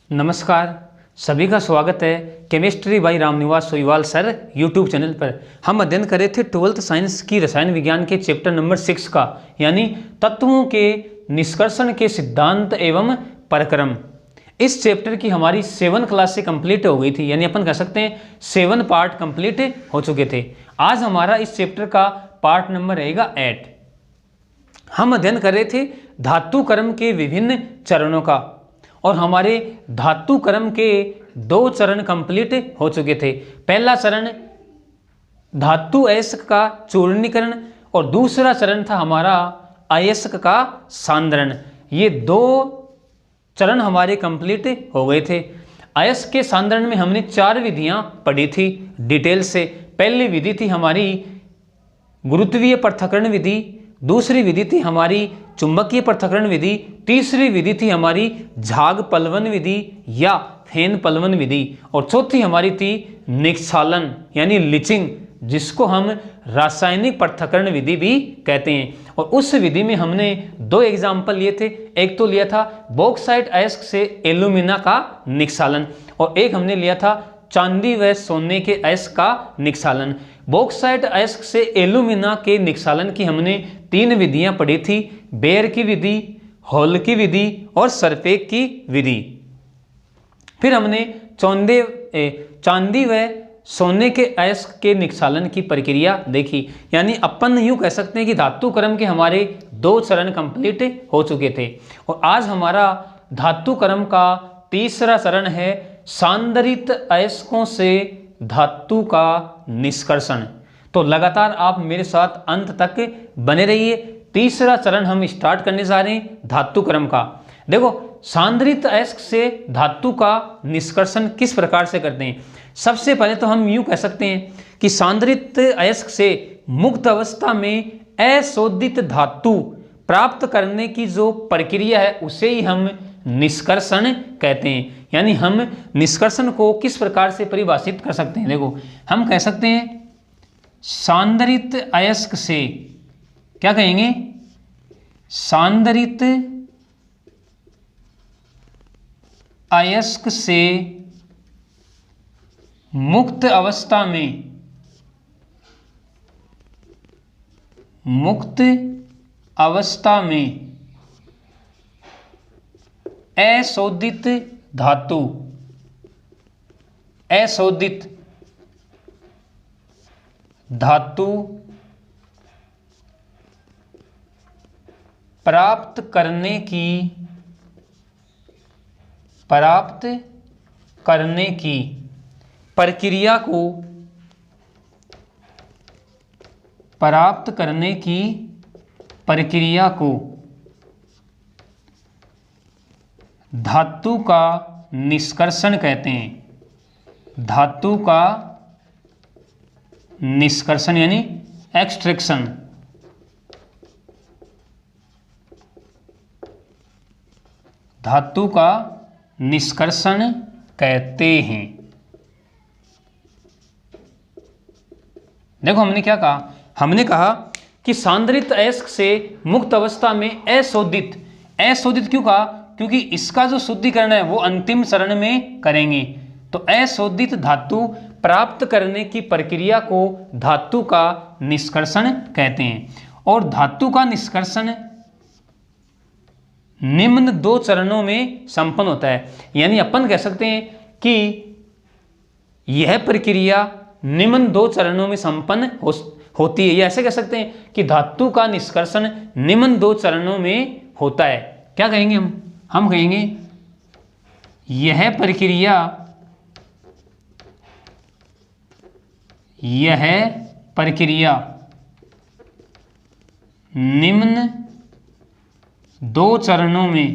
नमस्कार, सभी का स्वागत है chemistry by Ramniwas Soiwal sir YouTube channel पर। हम अध्ययन कर रहे थे 12th साइंस की रसायन विज्ञान के चैप्टर नंबर 6 का, यानी तत्वों के निष्कर्षण के सिद्धांत एवं प्रक्रम। इस चैप्टर की हमारी 7 क्लास से कंप्लीट हो गई थी, यानी अपन कह सकते हैं 7 पार्ट कंप्लीट हो चुके थे। आज हमारा इस चैप्टर का पार्ट नंबर रहेगा 8। हम अध्ययन कर रहे थे धातु क्रम के विभिन्न चरणों का, और हमारे धातु क्रम के 2 चरण कंप्लीट हो चुके थे। पहला चरण धातु अयस्क का चूर्णीकरण और दूसरा चरण था हमारा अयस्क का सांद्रण। ये 2 चरण हमारे कंप्लीट हो गए थे। अयस्क के सांद्रण में हमने 4 विधियां पढ़ी थी डिटेल से। पहली विधि थी हमारी गुरुत्वीय पृथक्करण विधि, दूसरी विधि थी हमारी चुंबकीय पृथक्करण विधि, तीसरी विधि थी हमारी झाग पलवन विधि या फेन पलवन विधि, और चौथी हमारी थी निक्षालन यानी लिचिंग, जिसको हम रासायनिक पृथक्करण विधि भी कहते हैं। और उस विधि में हमने 2 एग्जाम्पल लिए थे। एक तो लिया था बॉक्साइट अयस्क से एल्यूमिना का निक्षालन, और एक हमने लिया था चांदी व सोने के अयस्क का निक्षालन। बॉक्साइट अयस्क से एल्यूमिना के निक्षालन की हमने 3 विधियां पढ़ी थी, बेयर की विधि, हॉल की विधि और सरपेक की विधि। फिर हमने चांदी व सोने के अयस्क के निक्षालन की प्रक्रिया देखी। यानी अपन यूं कह सकते हैं कि धातु क्रम के हमारे 2 चरण कंप्लीट हो चुके थे, और आज हमारा धातु क्रम का तीसरा चरण है सांद्रित अयस्कों से धातु का निष्कर्षण। तो लगातार आप मेरे साथ अंत तक बने रहिए। तीसरा चरण हम स्टार्ट करने जा रहे हैं धातु क्रम का। देखो, सांद्रित अयस्क से धातु का निष्कर्षण किस प्रकार से करते हैं। सबसे पहले तो हम यूं कह सकते हैं कि सांद्रित अयस्क से मुक्त अवस्था में अशोधित धातु प्राप्त करने की जो प्रक्रिया है उसे ही हम निष्कर्षण कहते हैं। यानी हम निष्कर्षण को किस प्रकार से परिभाषित कर सकते हैं। देखो, हम कह सकते हैं सांद्रित अयस्क से, क्या कहेंगे, सांद्रित अयस्क से मुक्त अवस्था में अशोधित धातु प्राप्त करने की प्रक्रिया को धातु का निष्कर्षण कहते हैं। धातु का निष्कर्षण यानी एक्सट्रैक्शन। धातु का निष्कर्षण कहते हैं। देखो, हमने क्या कहा, हमने कहा कि सांद्रित अयस्क से मुक्त अवस्था में अशोधित क्यों कहा, क्योंकि इसका जो शुद्धिकरण है वो अंतिम चरण में करेंगे। तो अशोधित धातु प्राप्त करने की प्रक्रिया को धातु का निष्कर्षण कहते हैं। और धातु का निष्कर्षण निम्न 2 चरणों में संपन्न होता है। यानी अपन कह सकते हैं कि यह प्रक्रिया निम्न 2 चरणों में संपन्न होती है, या ऐसे कह सकते हैं कि धातु का निष्कर्षण निम्न 2 चरणों में होता है। क्या कहेंगे हम कहेंगे यह प्रक्रिया निम्न 2 चरणों में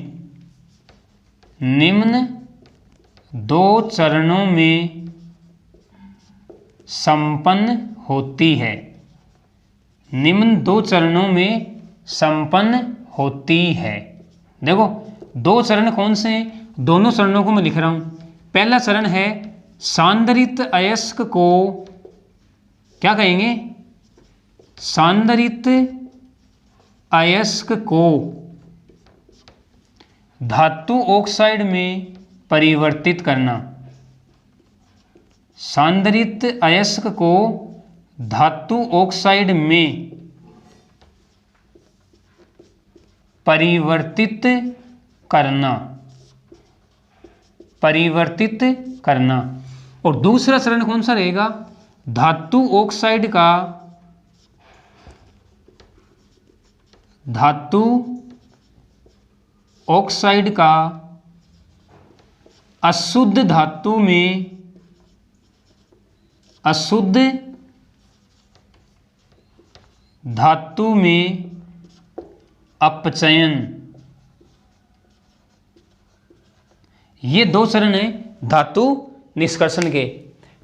संपन्न होती है। निम्न 2 चरणों में संपन्न होती है। देखो, 2 चरण कौन से हैं, दोनों चरणों को मैं लिख रहा हूं। पहला चरण है सांद्रित अयस्क को क्या कहेंगे, सांद्रित अयस्क को धातु ऑक्साइड में परिवर्तित करना, सांद्रित अयस्क को धातु ऑक्साइड में परिवर्तित करना, परिवर्तित करना। और दूसरा चरण कौन सा रहेगा? धातु ऑक्साइड का, धातु ऑक्साइड का अशुद्ध धातु में, अशुद्ध धातु में अपचयन। ये दो चरण हैं धातु निष्कर्षण के।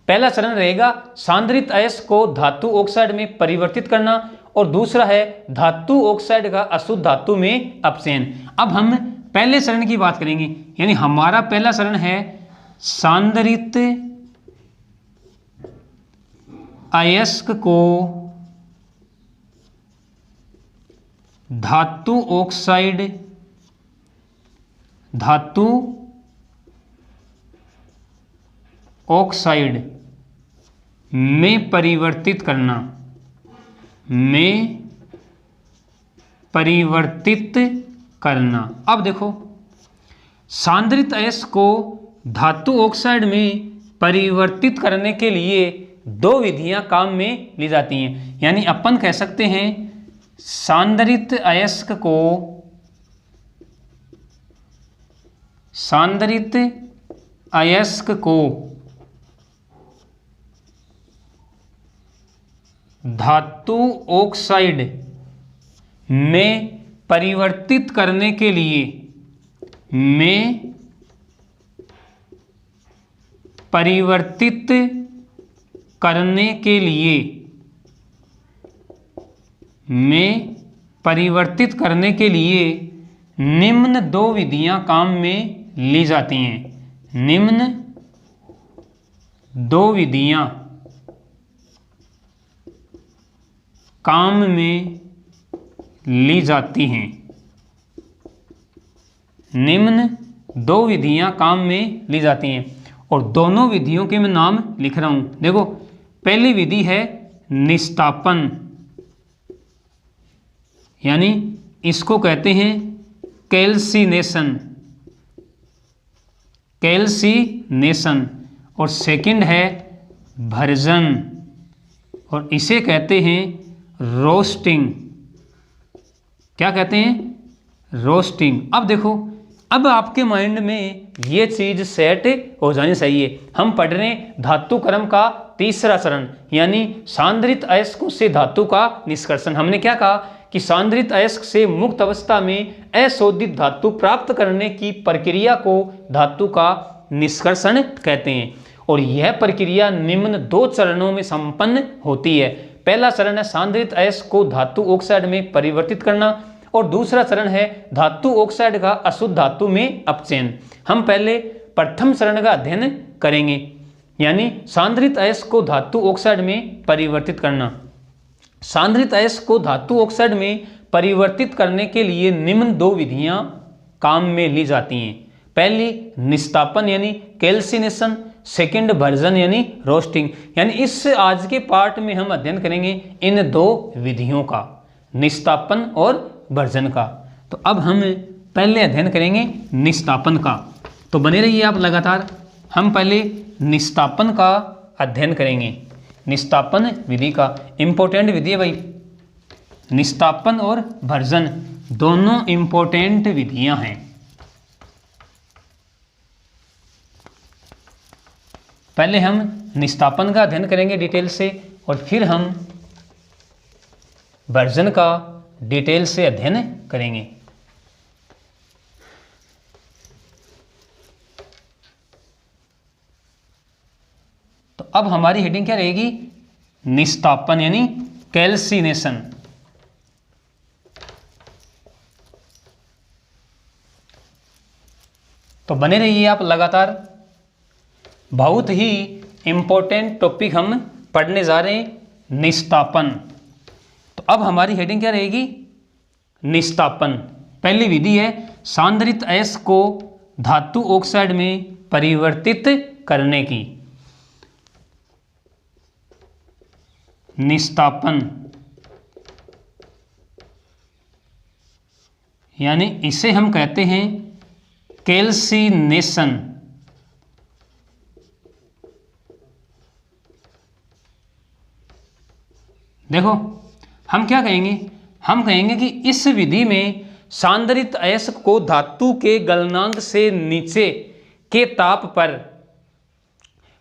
पहला चरण रहेगा सांद्रित अयस्क को धातु ऑक्साइड में परिवर्तित करना और दूसरा है धातु ऑक्साइड का अशुद्ध धातु में अपचयन। अब हम पहले चरण की बात करेंगे, यानी हमारा पहला चरण है सांद्रित अयस्क को धातु ऑक्साइड, धातु ऑक्साइड में परिवर्तित करना, में परिवर्तित करना। अब देखो, सांद्रित अयस्क को धातु ऑक्साइड में परिवर्तित करने के लिए दो विधियां काम में ली जाती हैं। यानी अपन कह सकते हैं सांद्रित अयस्क को, सांद्रित अयस्क को धातु ऑक्साइड में परिवर्तित करने के लिए, में परिवर्तित करने के लिए, में परिवर्तित करने के लिए निम्न दो विधियां काम में ली जाती हैं। निम्न दो विधियां काम में ली जाती हैं। निम्न दो विधियां काम में ली जाती हैं और दोनों विधियों के मैं नाम लिख रहा हूं। देखो, पहली विधि है निस्तापन, यानी इसको कहते हैं कैल्सिनेशन, कैल्सिनेशन। और सेकंड है भर्जन और इसे कहते हैं रोस्टिंग। क्या कहते हैं? रोस्टिंग। अब देखो, अब आपके माइंड में ये चीज सेट हो जानी चाहिए। हम पढ़ रहे हैं धातु क्रम का तीसरा चरण, यानी सांद्रित अयस्क से धातु का निष्कर्षण। हमने क्या कहा कि सांद्रित अयस्क से मुक्त अवस्था में अशोधित धातु प्राप्त करने की प्रक्रिया को धातु का निष्कर्षण कहते हैं। और यह प्रक्रिया निम्न दो चरणों में संपन्न होती है। पहला चरण है सांद्रित अयस्क को धातु ऑक्साइड में परिवर्तित करना और दूसरा चरण है धातु ऑक्साइड का अशुद्ध धातु में अपचयन। हम पहले प्रथम चरण का अध्ययन करेंगे, यानी सांद्रित अयस्क को धातु ऑक्साइड में परिवर्तित करना। सांद्रित अयस्क को धातु ऑक्साइड में परिवर्तित करने के लिए निम्न दो विधियां काम में ली जाती हैं। पहली निस्तापन यानी कैल्सिनेशन, सेकंड भर्जन यानी रोस्टिंग। यानी इस आज के पार्ट में हम अध्ययन करेंगे इन दो विधियों का, निस्तापन और भर्जन का। तो अब हम पहले अध्ययन करेंगे निस्तापन का, तो बने रहिए आप लगातार। हम पहले निस्तापन का अध्ययन करेंगे। निस्तापन विधि का इंपॉर्टेंट विधि है भाई। निस्तापन और भर्जन दोनों इंपॉर्टेंट विधियां हैं। पहले हम निस्तापन का अध्ययन करेंगे डिटेल से और फिर हम भर्जन का डिटेल से अध्ययन करेंगे। तो अब हमारी हेडिंग क्या रहेगी? निस्तापन यानी कैल्सिनेशन। तो बने रहिए आप लगातार। बहुत ही इंपॉर्टेंट टॉपिक हम पढ़ने जा रहे हैं, निस्तापन। तो अब हमारी हेडिंग क्या रहेगी? निस्तापन। पहली विधि है सांद्रित अयस्क को धातु ऑक्साइड में परिवर्तित करने की। निस्तापन, यानी इसे हम कहते हैं कैल्सिनेशन। देखो हम क्या कहेंगे, हम कहेंगे कि इस विधि में सांद्रित अयस्क को धातु के गलनांक से नीचे के ताप पर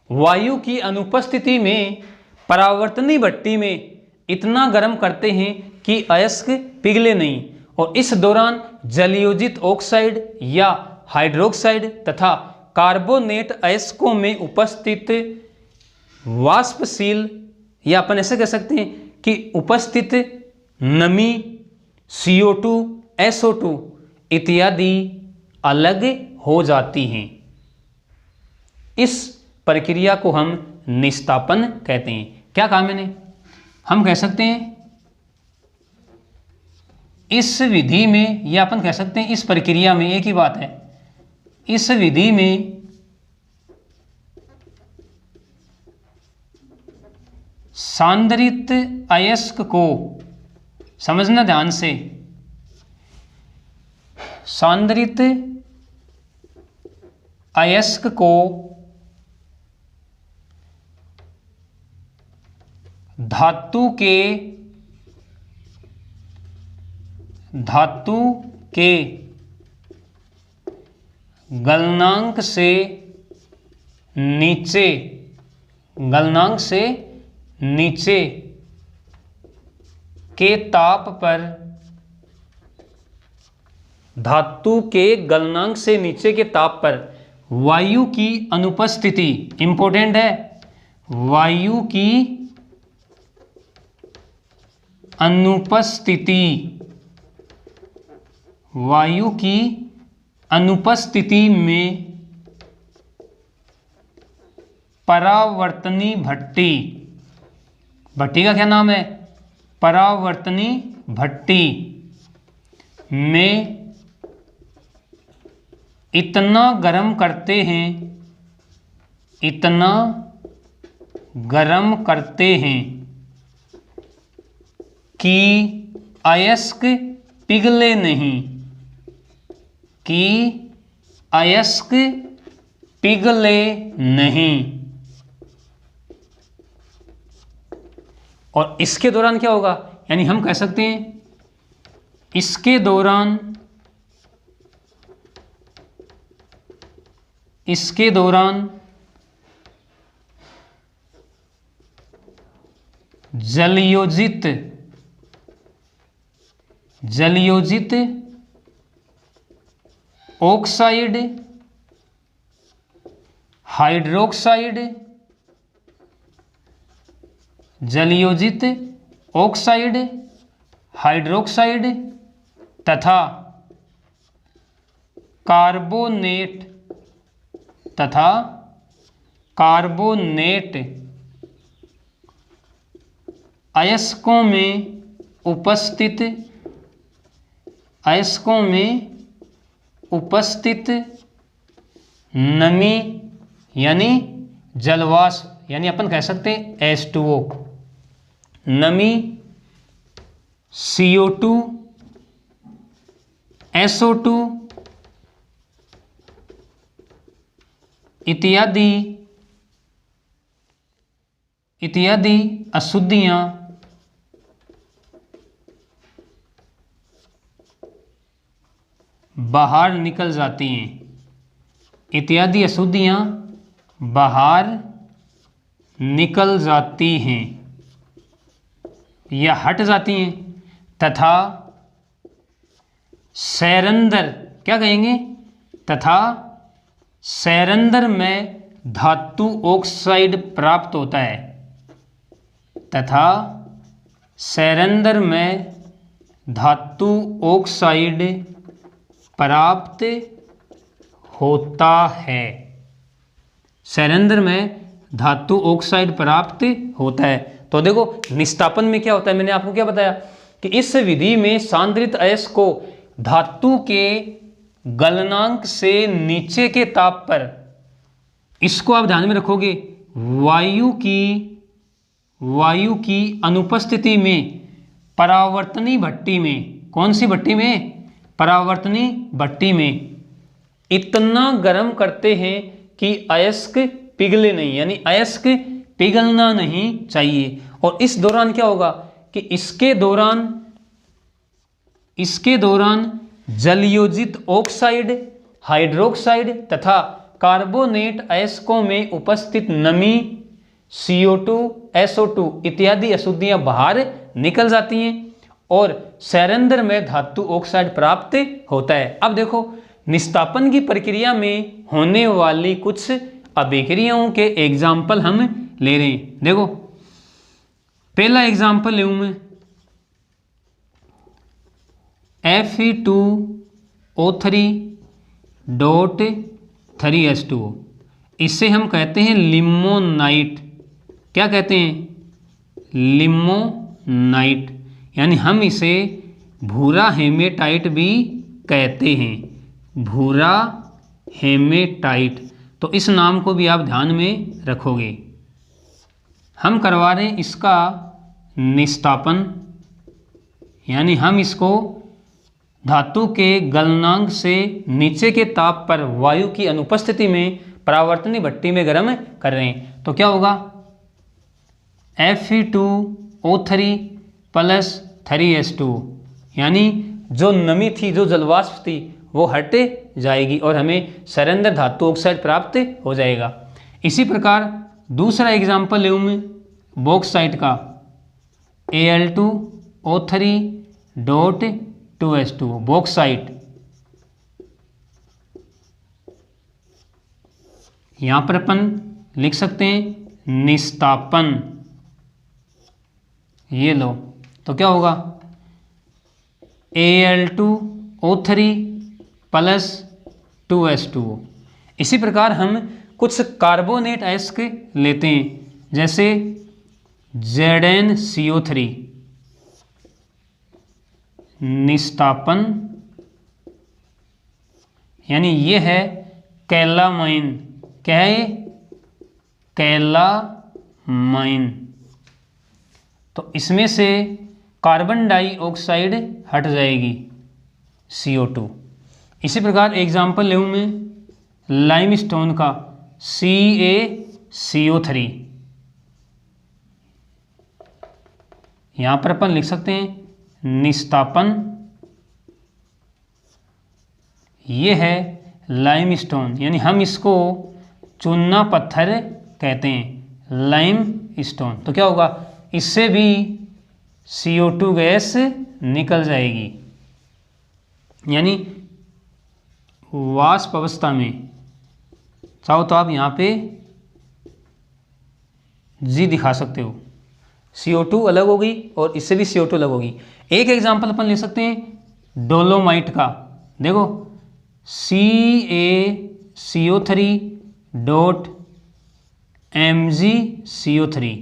वायु की अनुपस्थिति में परावर्तनी भट्टी में इतना गर्म करते हैं कि अयस्क पिघले नहीं, और इस दौरान जलयोजित ऑक्साइड या हाइड्रोक्साइड तथा कार्बोनेट अयस्कों में उपस्थित वाष्पशील, या अपन ऐसे कह सकते हैं कि उपस्थित नमी, CO2, SO2 इत्यादि अलग हो जाती हैं। इस प्रक्रिया को हम निस्तापन कहते हैं। क्या कहा मैंने, हम कह सकते हैं इस विधि में, या अपन कह सकते हैं इस प्रक्रिया में, एक ही बात है, इस विधि में सांद्रित अयस्क को, समझना ध्यान से, सांद्रित अयस्क को धातु के गलनांक से नीचे के ताप पर, धातु के गलनांक से नीचे के ताप पर वायु की अनुपस्थिति, इंपॉर्टेंट है, वायु की अनुपस्थिति में परावर्तनी भट्टी का क्या नाम है, परावर्तनी भट्टी में इतना गर्म करते हैं कि अयस्क पिघले नहीं, और इसके दौरान क्या होगा, यानी हम कह सकते हैं इसके दौरान जलयोजित ऑक्साइड, हाइड्रोक्साइड, जलयोजित ऑक्साइड, हाइड्रोक्साइड तथा कार्बोनेट अयस्कों में उपस्थित नमी, यानी जलवाष्प, यानी अपन कह सकते हैं H2O, नमी, CO2, SO2 इत्यादि अशुद्धियां बाहर निकल जाती हैं, इत्यादि अशुद्धियां बाहर निकल जाती हैं या हट जाती हैं, तथा सैरंध्र, क्या कहेंगे, तथा सैरंध्र में धातु ऑक्साइड प्राप्त होता है, तथा सैरंध्र में धातु ऑक्साइड प्राप्त होता है। सैरंध्र में धातु ऑक्साइड प्राप्त होता है। तो देखो निस्तापन में क्या होता है, मैंने आपको क्या बताया कि इस विधि में सांद्रित अयस्क को धातु के गलनांक से नीचे के ताप पर इसको आप ध्यान में रखोगे, वायु की अनुपस्थिति में परावर्तनी भट्टी में, कौन सी भट्टी में? परावर्तनी भट्टी में इतना गर्म करते हैं कि अयस्क पिघले नहीं, यानी अयस्क पिघलना नहीं चाहिए। और इस दौरान क्या होगा कि इसके दौरान जलयोजित ऑक्साइड, हाइड्रोक्साइड तथा कार्बोनेट अयस्कों में उपस्थित नमी, CO2, SO2 इत्यादि अशुद्धियां बाहर निकल जाती हैं और सैरंध्र में धातु ऑक्साइड प्राप्त होता है। अब देखो, निस्तापन की प्रक्रिया में होने वाली कुछ अभिक्रियाओं के एग्जाम्पल हम ले रहे हैं। देखो, पहला एग्जाम्पल ले मैं Fe2O3.3H2O, इससे हम कहते हैं लिमोनाइट। क्या कहते हैं? लिमोनाइट, यानी हम इसे भूरा हेमेटाइट भी कहते हैं, भूरा हेमेटाइट। तो इस नाम को भी आप ध्यान में रखोगे। हम करवा रहे हैं इसका निस्तापन, यानी हम इसको धातु के गलनांक से नीचे के ताप पर वायु की अनुपस्थिति में परावर्तनी भट्टी में गर्म कर रहे हैं। तो क्या होगा? Fe2O3 + 3H2, यानी जो नमी थी, जो जलवाष्प थी, वो हट जाएगी और हमें सैरंध्र धातु ऑक्साइड प्राप्त हो जाएगा। इसी प्रकार दूसरा एग्जाम्पल ले मैं बॉक्साइट का Al2O3.2H2, बॉक्साइट। यहां पर अपन लिख सकते हैं निस्तापन। ये लो, तो क्या होगा? Al2O3 + 2H2O। इसी प्रकार हम कुछ कार्बोनेट अयस्क लेते हैं, जैसे ZnCO3, निस्तापन, यानी ये है कैलामाइन। क्या है? कैलामाइन। तो इसमें से कार्बन डाइऑक्साइड हट जाएगी, CO2। इसी प्रकार एग्जाम्पल ले मैं लाइमस्टोन का CaCO3। यहां पर अपन लिख सकते हैं निस्तापन। ये है लाइमस्टोन, यानी हम इसको चूना पत्थर कहते हैं, लाइमस्टोन। तो क्या होगा? इससे भी CO2 गैस निकल जाएगी, यानी वाष्प अवस्था में। चाहो तो आप यहाँ पे G दिखा सकते हो। CO2 अलग होगी और इससे भी CO2 अलग होगी। एक एग्जाम्पल अपन ले सकते हैं डोलोमाइट का। देखो, CaCO3.MgCO3,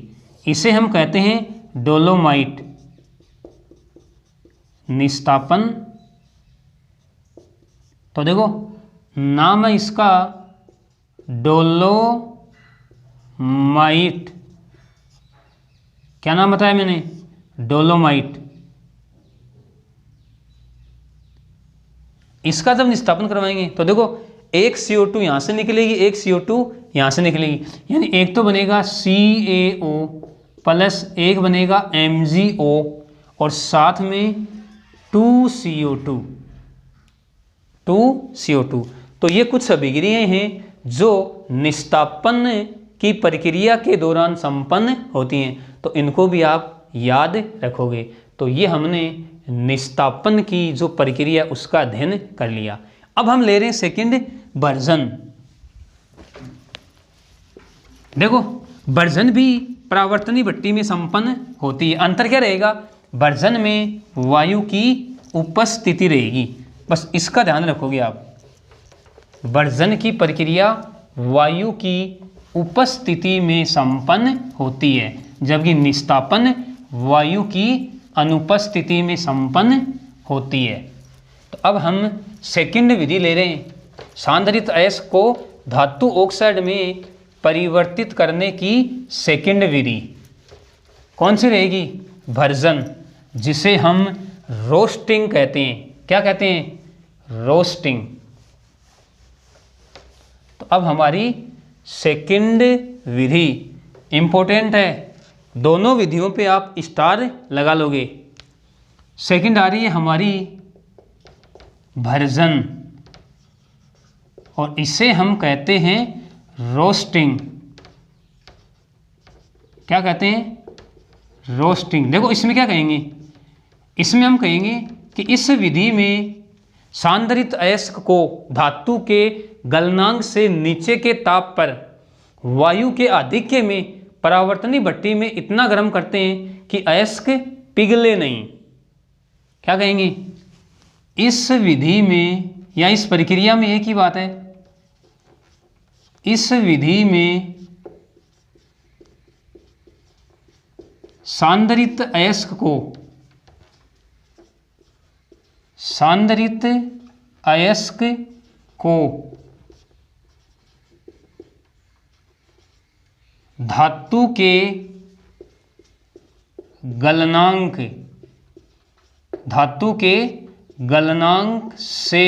इसे हम कहते हैं डोलोमाइट। निस्तापन, तो देखो नाम है इसका डोलोमाइट। क्या नाम बताया मैंने? डोलोमाइट। इसका जब निस्तापन करवाएंगे तो देखो, एक CO2 यहां से निकलेगी, एक CO2 यहां से निकलेगी, यानी एक तो बनेगा CaO प्लस एक बनेगा MgO और साथ में 2CO2। तो ये कुछ अभिक्रियाएं हैं जो निस्तापन की प्रक्रिया के दौरान संपन्न होती हैं, तो इनको भी आप याद रखोगे। तो ये हमने निस्तापन की जो प्रक्रिया उसका अध्ययन कर लिया। अब हम ले रहे हैं सेकंड वर्जन। देखो, वर्जन भी परावर्तनी भट्टी में संपन्न होती है। अंतर क्या रहेगा? वर्जन में वायु की उपस्थिति रहेगी, बस इसका ध्यान रखोगे आप। वर्जन की प्रक्रिया वायु की उपस्थिति में संपन्न होती है, जबकि निस्तापन वायु की अनुपस्थिति में संपन्न होती है। तो अब हम सेकंड विधि ले रहे हैं। सांद्रित अयस्क को धातु ऑक्साइड में परिवर्तित करने की सेकंड विधि कौन सी रहेगी? भर्जन, जिसे हम रोस्टिंग कहते हैं। क्या कहते हैं? रोस्टिंग। तो अब हमारी सेकंड विधि इंपॉर्टेंट है, दोनों विधियों पे आप स्टार लगा लोगे। सेकंड आ रही है हमारी भर्जन और इसे हम कहते हैं रोस्टिंग। क्या कहते हैं? रोस्टिंग। देखो इसमें क्या कहेंगे, इसमें हम कहेंगे कि इस विधि में सांद्रित अयस्क को धातु के गलनांक से नीचे के ताप पर वायु के आधिक्य में परावर्तनी भट्टी में इतना गर्म करते हैं कि अयस्क पिघले नहीं। क्या कहेंगे? इस विधि में या इस प्रक्रिया में एक ही बात है, इस विधि में सांद्रित अयस्क को धातु के गलनांक से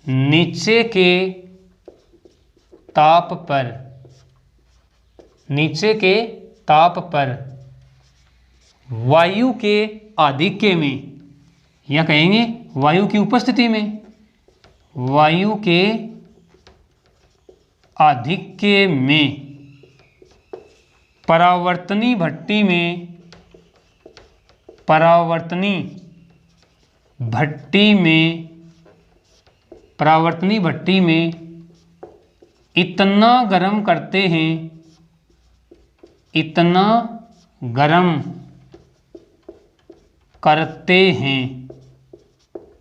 नीचे के ताप पर वायु के आधिक्य में, या कहेंगे वायु की उपस्थिति में, वायु के आधिक्य में परावर्तनी भट्टी में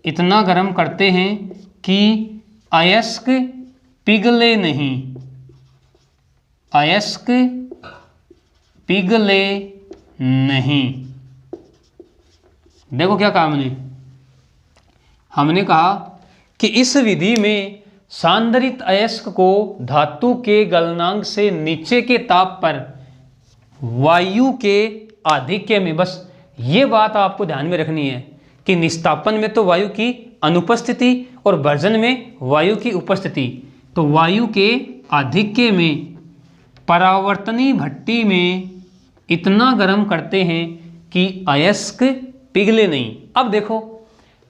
इतना गर्म करते हैं कि अयस्क पिघले नहीं। देखो क्या कहा हमने कहा कि इस विधि में सांद्रित अयस्क को धातु के गलनांक से नीचे के ताप पर वायु के आधिक्य में, बस ये बात आपको ध्यान में रखनी है कि निस्तापन में तो वायु की अनुपस्थिति और भर्जन में वायु की उपस्थिति, तो वायु के आधिक्य में परावर्तनी भट्टी में इतना गर्म करते हैं कि अयस्क पिघले नहीं। अब देखो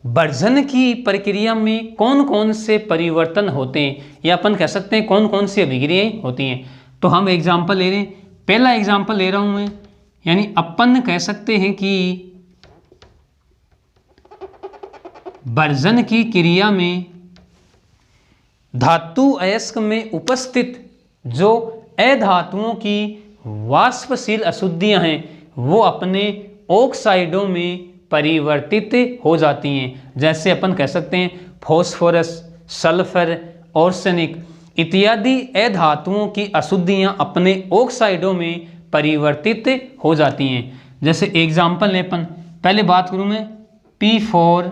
भर्जन की प्रक्रिया में कौन कौन से परिवर्तन होते हैं, या अपन कह सकते हैं कौन कौन सी अभिक्रियाएं होती हैं। तो हम एग्जाम्पल ले रहे हैं, पहला एग्जाम्पल ले रहा हूं मैं, यानी अपन कह सकते हैं कि भर्जन की क्रिया में धातु अयस्क में उपस्थित जो अधातुओं की वाष्पशील अशुद्धियां हैं वो अपने ऑक्साइडों में परिवर्तित हो जाती हैं। जैसे अपन कह सकते हैं फॉस्फोरस, सल्फर, आर्सेनिक इत्यादि अधातुओं की अशुद्धियां अपने ऑक्साइडों में परिवर्तित हो जाती हैं। जैसे एग्जाम्पल ले अपन, पहले बात करूं मैं P4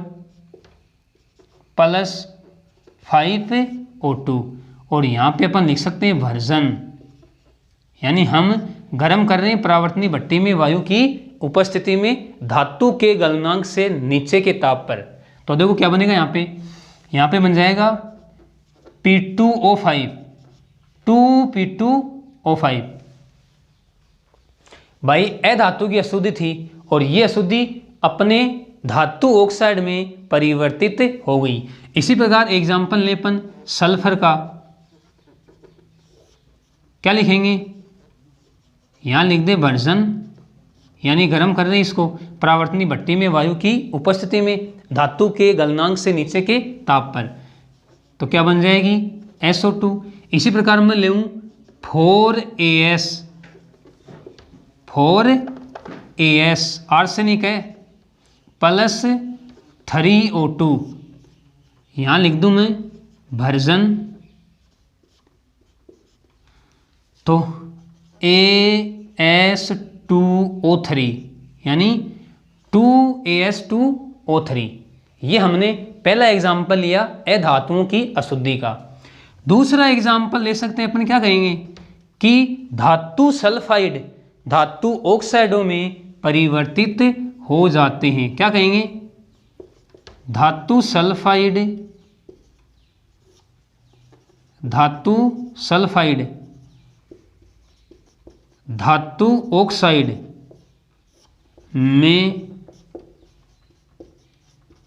+ 5O2 और यहाँ पे अपन लिख सकते हैं भर्जन, यानी हम गर्म कर रहे हैं परावर्तनी भट्टी में वायु की उपस्थिति में धातु के गलनांक से नीचे के ताप पर। तो देखो क्या बनेगा यहाँ पे बन जाएगा P2O5, 2P2O5। भाई अधातु की अशुद्धि थी और ये अशुद्धि अपने धातु ऑक्साइड में परिवर्तित हो गई। इसी प्रकार एग्जाम्पल ले अपन सल्फर का, क्या लिखेंगे यहाँ लिख दे भर्जन, यानी गर्म कर रहे हैं इसको परावर्तनी भट्टी में वायु की उपस्थिति में धातु के गलनांक से नीचे के ताप पर, तो क्या बन जाएगी SO2। इसी प्रकार मैं लेऊं 4AS आर्सेनिक है प्लस 3O2, यहाँ लिख दूं मैं भर्जन, तो AS2O3 यानी 2AS2O3 ये हमने पहला एग्जाम्पल लिया अधातुओं की अशुद्धि का। दूसरा एग्जाम्पल ले सकते हैं अपन, क्या कहेंगे कि धातु सल्फाइड धातु ऑक्साइडों में परिवर्तित हो जाते हैं। क्या कहेंगे, धातु सल्फाइड धातु ऑक्साइड में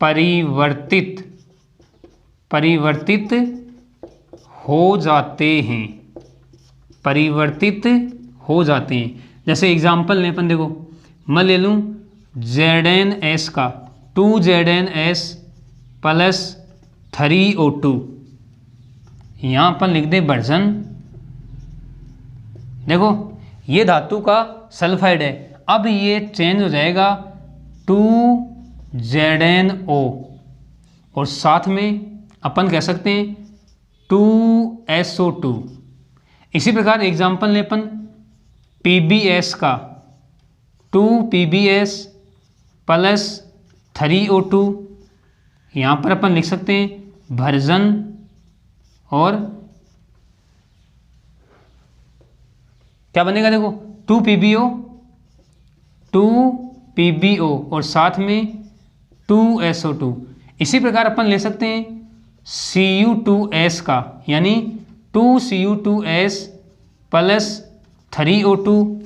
परिवर्तित हो जाते हैं, जैसे एग्जाम्पल लें अपन, देखो मैं ले लूँ ZnS का 2ZnS प्लस 3O2, यहाँ अपन लिख दे वर्जन। देखो ये धातु का सल्फाइड है, अब ये चेंज हो जाएगा 2ZnO और साथ में अपन कह सकते हैं 2SO2। इसी प्रकार एग्जाम्पल लें अपन PbS का 2PbS प्लस 3O2, यहाँ पर अपन लिख सकते हैं वर्जन और क्या बनेगा, देखो 2PbO और साथ में 2SO2। इसी प्रकार अपन ले सकते हैं Cu2S का, यानी 2Cu2S प्लस 3O2।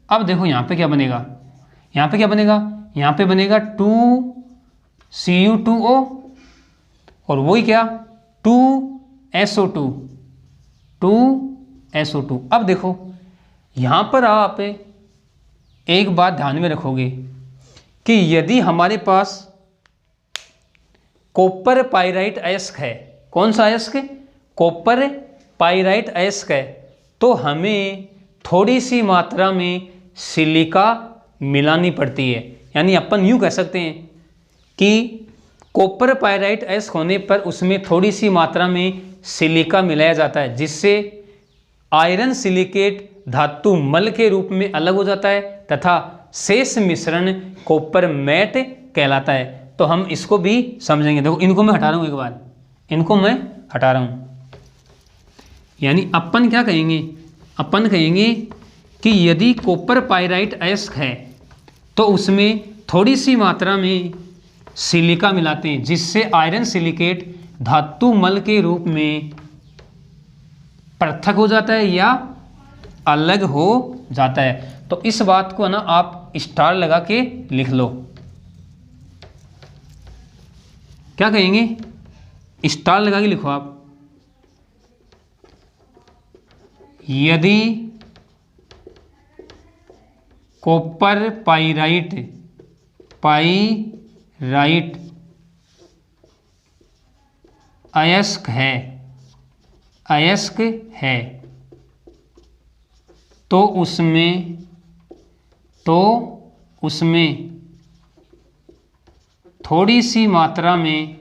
अब देखो यहाँ पे क्या बनेगा, यहाँ पे बनेगा 2Cu2O और वही क्या 2SO2। अब देखो यहाँ पर आप एक बात ध्यान में रखोगे कि यदि हमारे पास कॉपर पाइराइट अयस्क है, कौन सा अयस्क, कॉपर पाइराइट अयस्क है, तो हमें थोड़ी सी मात्रा में सिलिका मिलानी पड़ती है। यानी अपन यूँ कह सकते हैं कि कॉपर पाइराइट अयस्क होने पर उसमें थोड़ी सी मात्रा में सिलिका मिलाया जाता है, जिससे आयरन सिलिकेट धातु मल के रूप में अलग हो जाता है तथा शेष मिश्रण कॉपर मैट कहलाता है। तो हम इसको भी समझेंगे। देखो इनको मैं हटा रहा हूँ, एक बार इनको मैं हटा रहा हूँ। यानी अपन क्या कहेंगे, अपन कहेंगे कि यदि कॉपर पाइराइट अयस्क है तो उसमें थोड़ी सी मात्रा में सिलिका मिलाते हैं, जिससे आयरन सिलिकेट धातु मल के रूप में पृथक हो जाता है या अलग हो जाता है। तो इस बात को ना आप स्टार लगा के लिख लो। क्या कहेंगे, स्टार लगा के लिखो आप। यदि कॉपर पाइराइट अयस्क है तो उसमें थोड़ी सी मात्रा में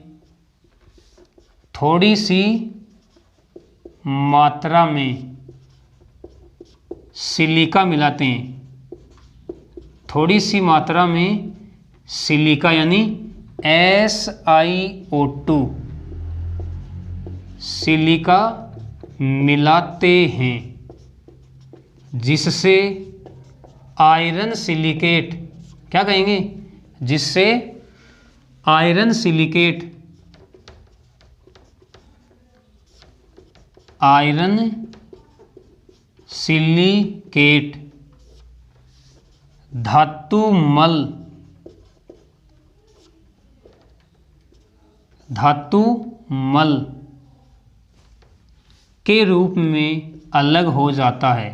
सिलिका मिलाते हैं। थोड़ी सी मात्रा में सिलिका यानी SiO2 सिलिका मिलाते हैं, जिससे आयरन सिलिकेट, क्या कहेंगे, जिससे आयरन सिलिकेट धातु मल के रूप में अलग हो जाता है,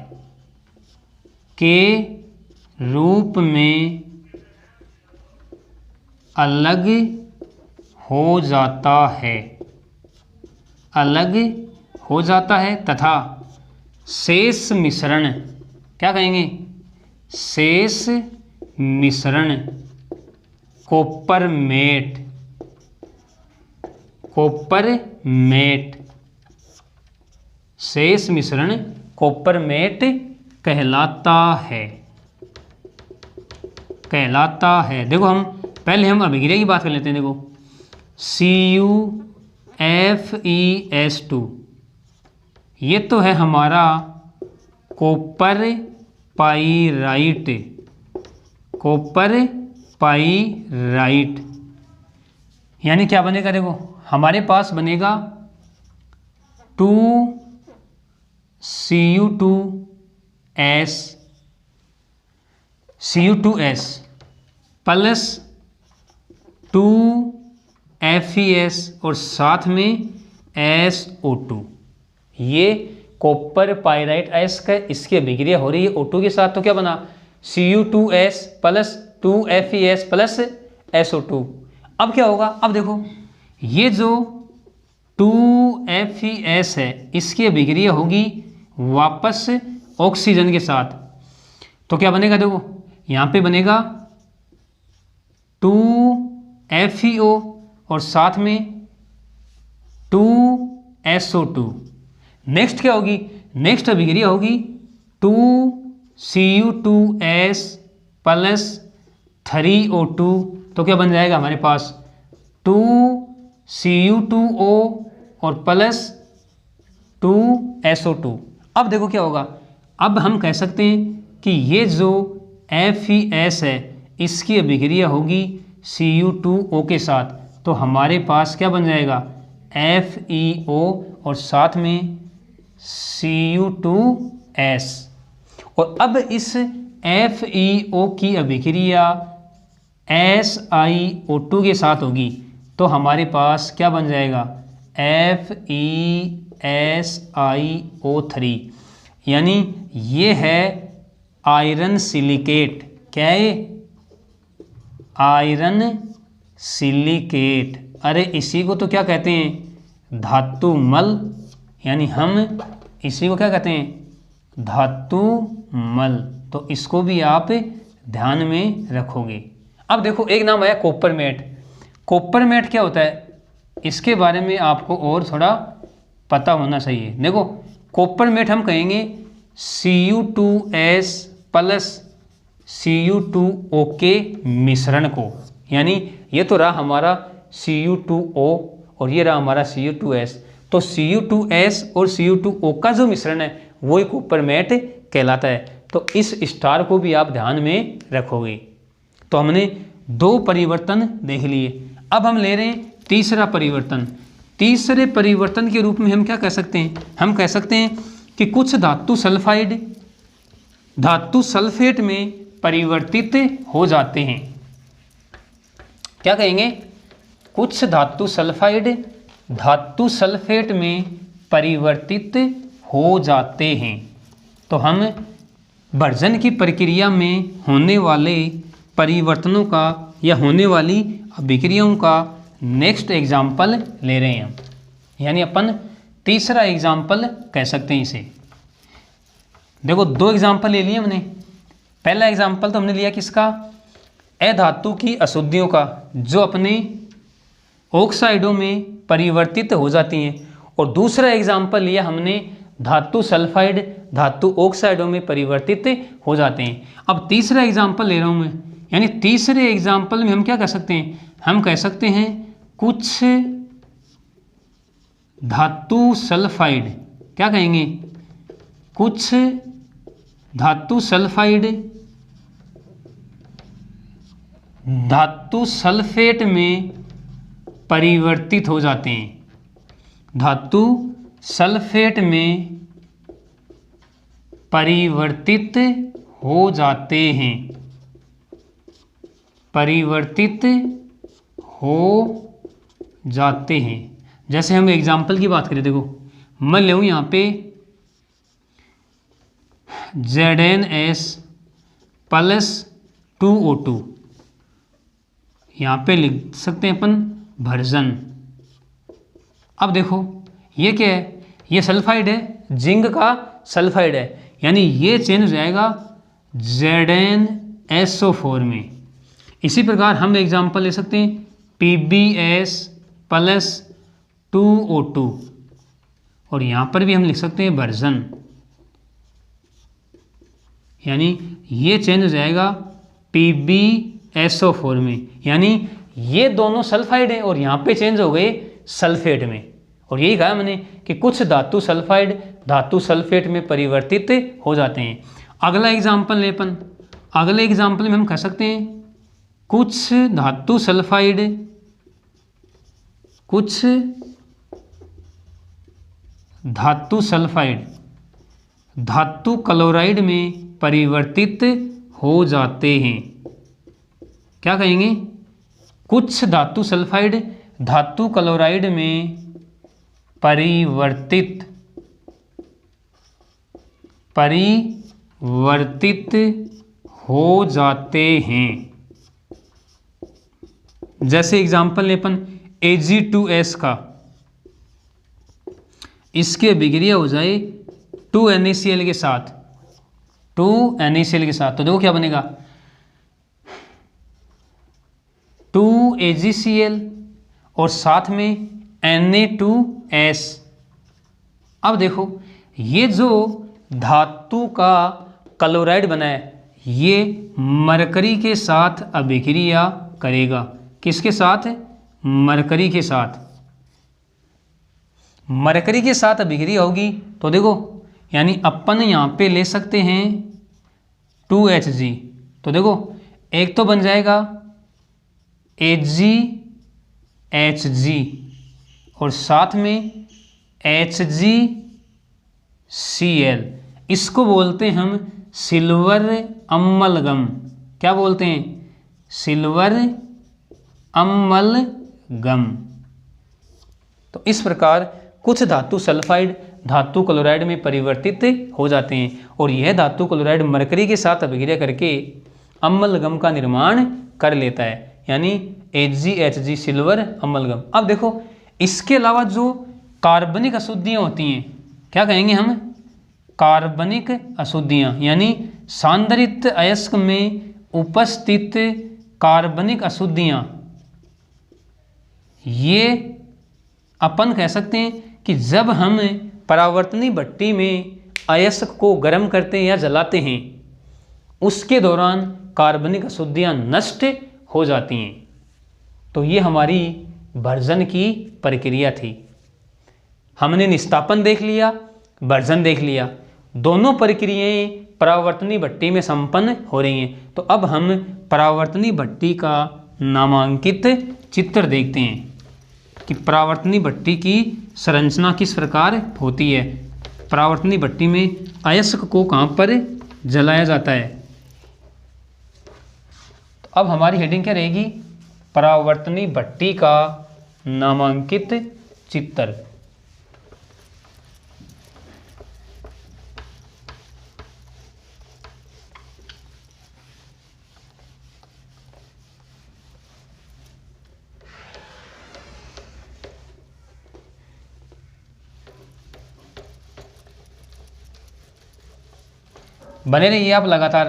हो जाता है तथा शेष मिश्रण, क्या कहेंगे, शेष मिश्रण कॉपर मेट शेष मिश्रण कॉपर मेट कहलाता है। देखो हम पहले हम अभिक्रिया की बात कर लेते हैं। देखो CuFeS2 ये तो है हमारा कॉपर पाइराइट, कॉपर पाइराइट। यानी क्या बनेगा, देखो हमारे पास बनेगा 2Cu2S प्लस 2Fe और साथ में SO2। ये कॉपर पाइराइट आयस का इसकी अभिक्रिया हो रही है O2 के साथ, तो क्या बना Cu2S plus 2Fe plus SO2। अब क्या होगा, अब देखो ये जो 2Fe है इसकी अभिक्रिया होगी वापस ऑक्सीजन के साथ, तो क्या बनेगा, देखो यहाँ पे बनेगा 2FeO और साथ में 2SO2। नेक्स्ट क्या होगी, नेक्स्ट अभिक्रिया होगी 2Cu2S प्लस 3O2, तो क्या बन जाएगा हमारे पास 2Cu2O और प्लस 2SO2। अब देखो क्या होगा, अब हम कह सकते हैं कि ये जो FeS है इसकी अभिक्रिया होगी Cu2O के साथ, तो हमारे पास क्या बन जाएगा FeO और साथ में Cu2S। और अब इस FeO की अभिक्रिया SiO2 के साथ होगी, तो हमारे पास क्या बन जाएगा FeSiO3। यानी ये है आयरन सिलिकेट। क्या है, आयरन सिलिकेट। अरे इसी को तो क्या कहते हैं, धातु मल। यानी हम इसी को क्या कहते हैं, धातु मल। तो इसको भी आप ध्यान में रखोगे। अब देखो एक नाम आया कॉपरमेट। कॉपरमेट क्या होता है, इसके बारे में आपको और थोड़ा पता होना चाहिए। देखो कॉपरमेट हम कहेंगे Cu2S प्लस Cu2O के मिश्रण को। यानी ये तो रहा हमारा Cu2O और ये रहा हमारा Cu2S, तो Cu2S और Cu2O का जो मिश्रण है वो ही कॉपरमेट कहलाता है। तो इस स्टार को भी आप ध्यान में रखोगे। तो हमने दो परिवर्तन देख लिए, अब हम ले रहे हैं तीसरा परिवर्तन। तीसरे परिवर्तन के रूप में हम क्या कह सकते हैं, हम कह सकते हैं कि कुछ धातु सल्फाइड धातु सल्फेट में परिवर्तित हो जाते हैं। क्या कहेंगे, कुछ धातु सल्फाइड धातु सल्फेट में परिवर्तित हो जाते हैं। तो हम भर्जन की प्रक्रिया में होने वाले परिवर्तनों का या होने वाली अभिक्रियाओं का नेक्स्ट एग्जाम्पल ले रहे हैं हम। यानी अपन तीसरा एग्जाम्पल कह सकते हैं इसे। देखो दो एग्जाम्पल ले लिए हमने। पहला एग्जाम्पल तो हमने लिया किसका, अधातु की अशुद्धियों का जो अपने ऑक्साइडों में परिवर्तित हो जाती हैं। और दूसरा एग्जाम्पल लिया हमने धातु सल्फाइड धातु ऑक्साइडों में परिवर्तित हो जाते हैं। अब तीसरा एग्जाम्पल ले रहा हूँ मैं। यानी तीसरे एग्जाम्पल में हम क्या कह सकते हैं, हम कह सकते हैं कुछ धातु सल्फाइड, क्या कहेंगे, कुछ धातु सल्फाइड धातु सल्फेट में परिवर्तित हो जाते हैं। धातु सल्फेट में परिवर्तित हो जाते हैं, परिवर्तित हो जाते हैं। जैसे हम एग्जाम्पल की बात करें, देखो मैं ले यहाँ पे ZnS प्लस 2O2, यहाँ पे लिख सकते हैं अपन भर्जन। अब देखो ये क्या है, ये सल्फाइड है, जिंक का सल्फाइड है। यानी ये चेंज हो जाएगा ZnSO4 में। इसी प्रकार हम एग्जाम्पल ले सकते हैं PbS प्लस 2O2 और यहाँ पर भी हम लिख सकते हैं भर्जन। यानी ये चेंज हो जाएगा PbSO4 SO4 में, यानी ये दोनों सल्फाइड हैं और यहाँ पे चेंज हो गए सल्फेट में। और यही कहा मैंने कि कुछ धातु सल्फाइड धातु सल्फेट में परिवर्तित हो जाते हैं। अगला एग्जाम्पल ले अपन, अगले एग्जाम्पल में हम कह सकते हैं कुछ धातु सल्फाइड धातु क्लोराइड में परिवर्तित हो जाते हैं। क्या कहेंगे? कुछ धातु सल्फाइड धातु क्लोराइड में परिवर्तित हो जाते हैं। जैसे एग्जाम्पल लें अपन Ag2S का, इसकी अभिक्रिया हो जाए 2NaCl के साथ, 2NaCl के साथ, तो देखो क्या बनेगा 2AgCl और साथ में Na2S। अब देखो ये जो धातु का क्लोराइड बना है ये मरकरी के साथ अभिक्रिया करेगा। किसके साथ? मरकरी के साथ। मरकरी के साथ अभिक्रिया होगी तो देखो यानी अपन यहाँ पे ले सकते हैं 2Hg, तो देखो एक तो बन जाएगा AgHg और साथ में HgCl। इसको बोलते हैं हम सिल्वर अम्लगम। क्या बोलते हैं? सिल्वर अम्लगम। तो इस प्रकार कुछ धातु सल्फाइड धातु क्लोराइड में परिवर्तित हो जाते हैं और यह धातु क्लोराइड मरकरी के साथ अभिक्रिया करके अम्लगम का निर्माण कर लेता है, यानी AgHg सिल्वर अम्लगम। अब देखो इसके अलावा जो कार्बनिक अशुद्धियाँ होती हैं, क्या कहेंगे हम? कार्बनिक अशुद्धियाँ, यानी सांद्रित अयस्क में उपस्थित कार्बनिक अशुद्धियाँ, ये अपन कह सकते हैं कि जब हम परावर्तनी भट्टी में अयस्क को गर्म करते हैं या जलाते हैं उसके दौरान कार्बनिक अशुद्धियाँ नष्ट हो जाती हैं। तो ये हमारी भर्जन की प्रक्रिया थी। हमने निस्तापन देख लिया, भर्जन देख लिया, दोनों प्रक्रियाएं परावर्तनी भट्टी में संपन्न हो रही हैं। तो अब हम परावर्तनी भट्टी का नामांकित चित्र देखते हैं कि परावर्तनी भट्टी की संरचना किस प्रकार होती है, परावर्तनी भट्टी में अयस्क को कहाँ पर जलाया जाता है। तो अब हमारी हेडिंग क्या रहेगी? परावर्तनी भट्टी का नामांकित चित्र। बने रहिए आप लगातार।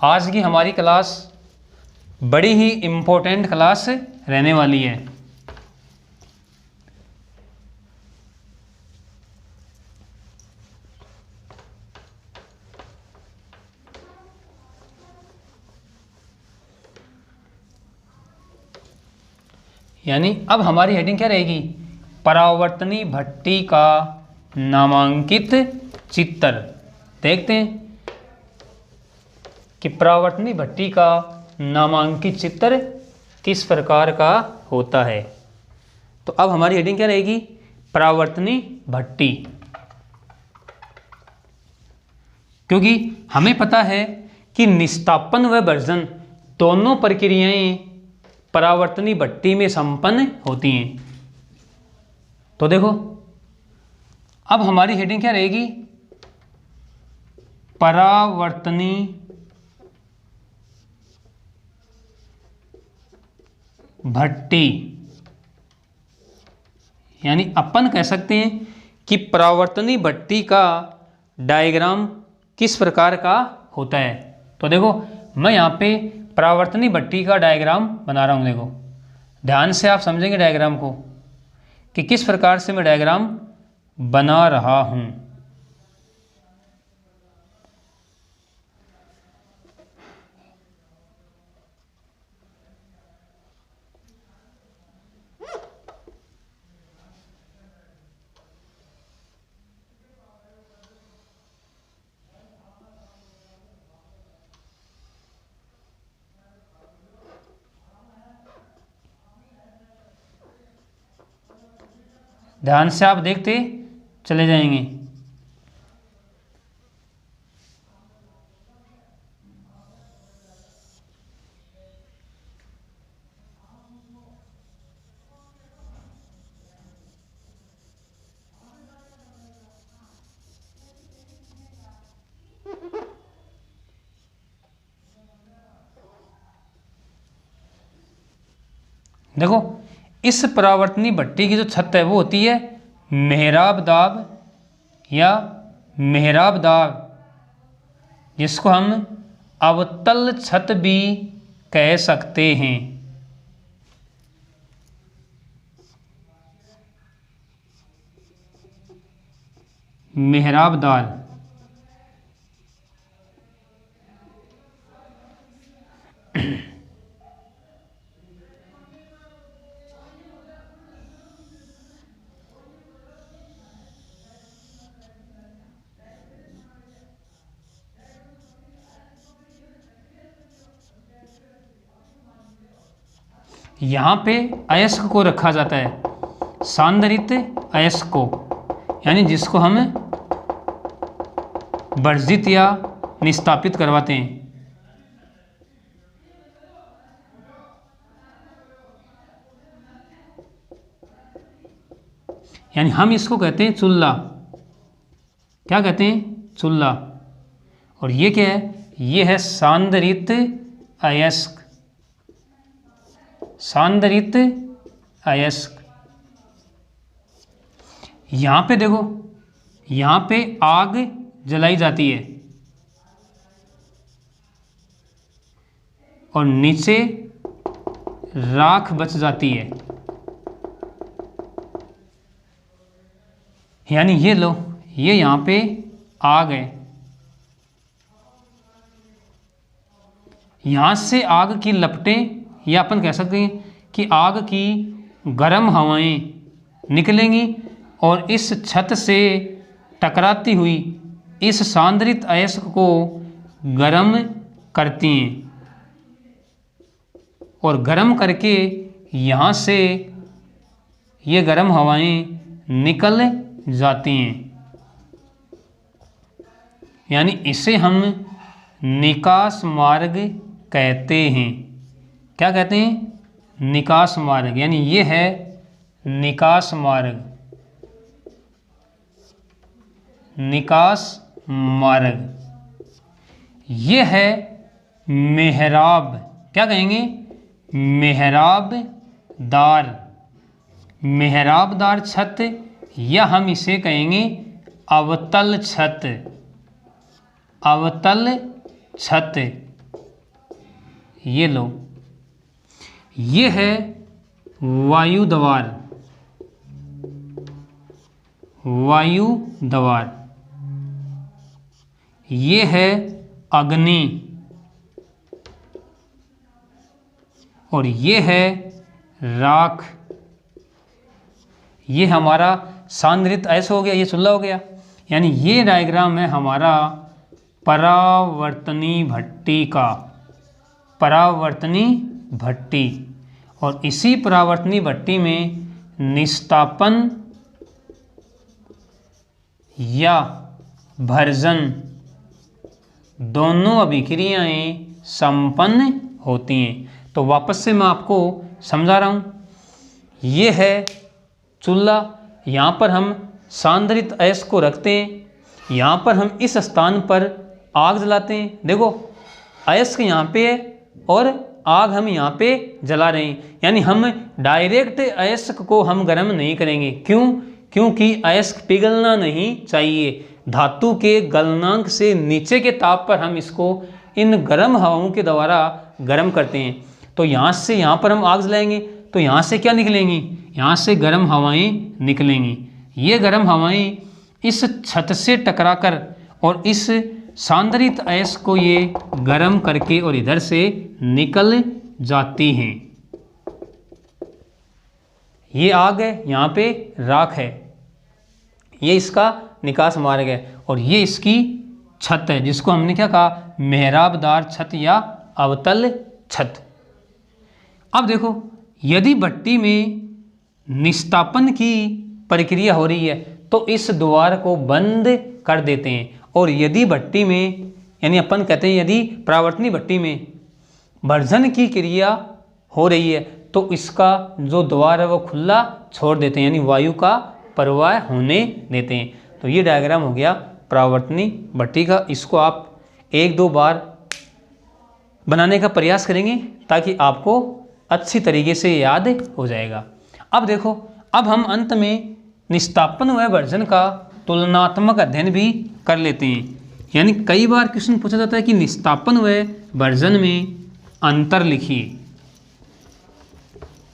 आज की हमारी क्लास बड़ी ही इम्पोर्टेंट क्लास रहने वाली है। यानी अब हमारी हेडिंग क्या रहेगी? परावर्तनी भट्टी का नामांकित चित्र। देखते हैं कि परावर्तनी भट्टी का नामांकित चित्र किस प्रकार का होता है। तो अब हमारी हेडिंग क्या रहेगी? परावर्तनी भट्टी। क्योंकि हमें पता है कि निस्तापन व भर्जन दोनों प्रक्रियाएं परावर्तनी भट्टी में संपन्न होती हैं। तो देखो अब हमारी हेडिंग क्या रहेगी? परावर्तनी भट्टी। यानी अपन कह सकते हैं कि परावर्तनी भट्टी का डायग्राम किस प्रकार का होता है। तो देखो मैं यहाँ पे परावर्तनी भट्टी का डायग्राम बना रहा हूँ। देखो ध्यान से आप समझेंगे डायग्राम को कि किस प्रकार से मैं डायग्राम बना रहा हूँ। ध्यान से आप देखते चले जाएंगे। देखो इस परावर्तनी भट्टी की जो छत है वो होती है मेहराबदार या मेहराबदार, जिसको हम अवतल छत भी कह सकते हैं। मेहराबदार। यहाँ पे अयस्क को रखा जाता है, सांदरित अयस्क को, यानी जिसको हम वर्जित या निस्तापित करवाते हैं। यानी हम इसको कहते हैं चूल्हा। क्या कहते हैं? चूल्हा। और ये क्या है? ये है सांदरित अयस्क। सांदरित अयस्क। यहां पे देखो, यहां पे आग जलाई जाती है और नीचे राख बच जाती है। यानी ये लो, ये यहां पे आग है, यहां से आग की लपटें, या अपन कह सकते हैं कि आग की गर्म हवाएं निकलेंगी और इस छत से टकराती हुई इस सांदरित अयस्क को गर्म करती हैं और गर्म करके यहाँ से ये गर्म हवाएं निकल जाती हैं। यानी इसे हम निकास मार्ग कहते हैं। क्या कहते हैं? निकास मार्ग। यानी ये है निकास मार्ग। निकास मार्ग। ये है मेहराब। क्या कहेंगे? मेहराबदार। मेहराबदार छत, या हम इसे कहेंगे अवतल छत। अवतल छत। ये लो, ये है वायु द्वार। वायु द्वार। ये है अग्नि और ये है राख। ये हमारा सांद्रित अयस्क हो गया, ये चूल्हा हो गया। यानी ये डायग्राम है हमारा परावर्तनी भट्टी का। परावर्तनी भट्टी। और इसी परावर्तनी भट्टी में निस्तापन या भर्जन दोनों अभिक्रियाएं संपन्न होती हैं। तो वापस से मैं आपको समझा रहा हूँ। ये है चूल्हा, यहाँ पर हम सांद्रित अयस्क को रखते हैं, यहाँ पर हम इस स्थान पर आग जलाते हैं। देखो अयस्क यहाँ पे है और आग हम यहाँ पे जला रहे हैं। यानी हम डायरेक्ट अयस्क को हम गर्म नहीं करेंगे। क्यों? क्योंकि अयस्क पिघलना नहीं चाहिए। धातु के गलनांक से नीचे के ताप पर हम इसको इन गर्म हवाओं के द्वारा गर्म करते हैं। तो यहाँ से यहाँ पर हम आग जलाएंगे तो यहाँ से क्या निकलेंगी? यहाँ से गर्म हवाएं निकलेंगी। ये गर्म हवाएं इस छत से टकराकर और इस सांद्रित अयस्क को ये गर्म करके और इधर से निकल जाती हैं। ये आग है, यहाँ पे राख है, ये इसका निकास मार्ग है और ये इसकी छत है, जिसको हमने क्या कहा? मेहराबदार छत या अवतल छत। अब देखो, यदि भट्टी में निस्तापन की प्रक्रिया हो रही है तो इस द्वार को बंद कर देते हैं। और यदि भट्टी में, यानी अपन कहते हैं यदि परावर्तनीय भट्टी में भर्जन की क्रिया हो रही है तो इसका जो द्वार है वो खुला छोड़ देते हैं, यानी वायु का प्रवाह होने देते हैं। तो ये डायग्राम हो गया परावर्तनीय भट्टी का। इसको आप 1-2 बार बनाने का प्रयास करेंगे ताकि आपको अच्छी तरीके से याद हो जाएगा। अब देखो, अब हम अंत में निस्तापन व भर्जन का तुलनात्मक अध्ययन भी कर लेते हैं। यानी कई बार क्वेश्चन पूछा जाता है कि निस्तापन व भर्जन में अंतर लिखिए,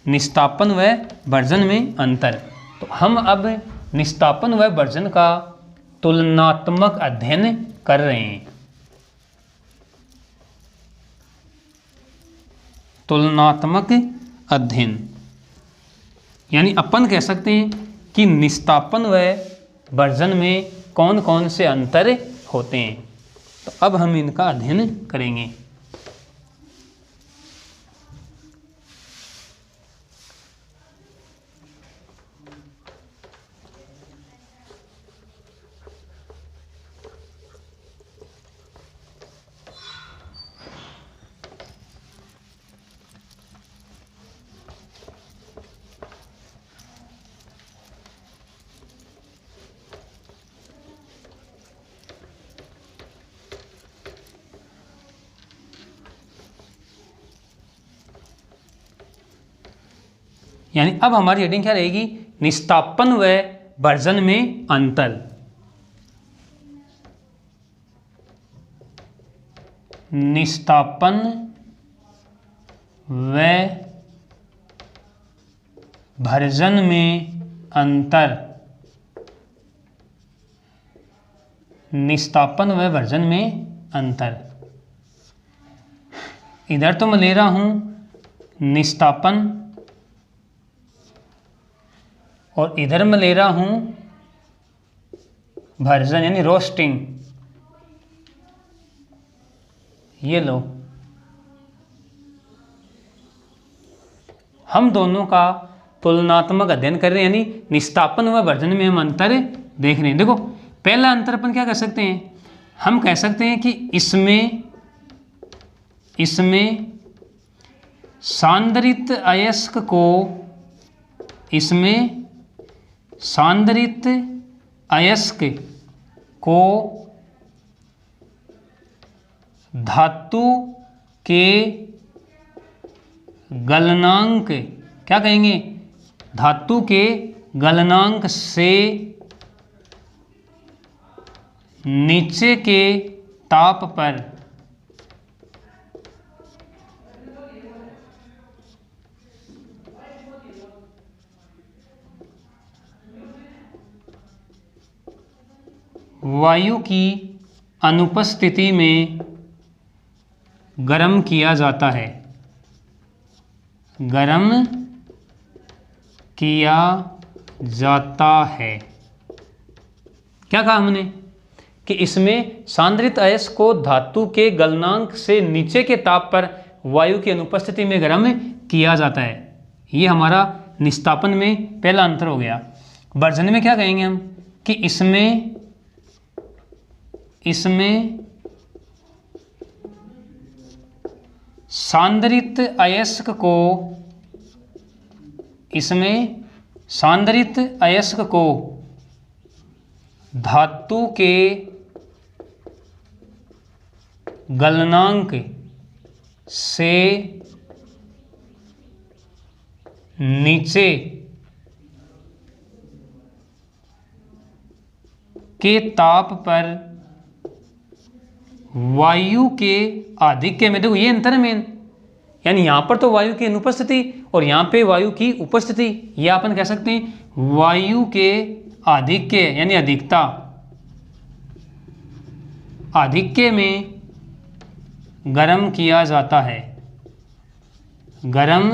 निस्तापन व भर्जन में अंतर। तो हम अब निस्तापन व भर्जन का तुलनात्मक अध्ययन कर रहे हैं। तुलनात्मक अध्ययन यानी अपन कह सकते हैं कि निस्तापन व भर्जन में कौन कौन से अंतर होते हैं। तो अब हम इनका अध्ययन करेंगे। यानी अब हमारी हेडिंग क्या रहेगी, निस्तापन व भर्जन में अंतर। निस्तापन व भर्जन में अंतर। निस्तापन व भर्जन में अंतर। इधर तो मैं ले रहा हूं निस्तापन और इधर मैं ले रहा हूं भर्जन यानी रोस्टिंग। ये लो, हम दोनों का तुलनात्मक अध्ययन कर रहे हैं, यानी निस्तापन व भर्जन में हम अंतर देख रहे हैं। देखो, पहला अंतर अपन क्या कर सकते हैं, हम कह सकते हैं कि इसमें सांद्रित अयस्क को, इसमें सांद्रित अयस्क को धातु के गलनांक, क्या कहेंगे, धातु के गलनांक से नीचे के ताप पर वायु की अनुपस्थिति में गर्म किया जाता है। गर्म किया जाता है। क्या कहा हमने कि इसमें सांद्रित अयस्क को धातु के गलनांक से नीचे के ताप पर वायु की अनुपस्थिति में गर्म किया जाता है। ये हमारा निस्तापन में पहला अंतर हो गया। भर्जन में क्या कहेंगे हम कि इसमें सांद्रित अयस्क को, इसमें सांद्रित अयस्क को धातु के गलनांक से नीचे के ताप पर वायु के आधिक्य में, देखो ये अंतर है मेन, यानी यहां पर तो वायु की अनुपस्थिति और यहां पे वायु की उपस्थिति, ये अपन कह सकते हैं वायु के आधिक्य यानी अधिकता, आधिक्य में गर्म किया जाता है। गर्म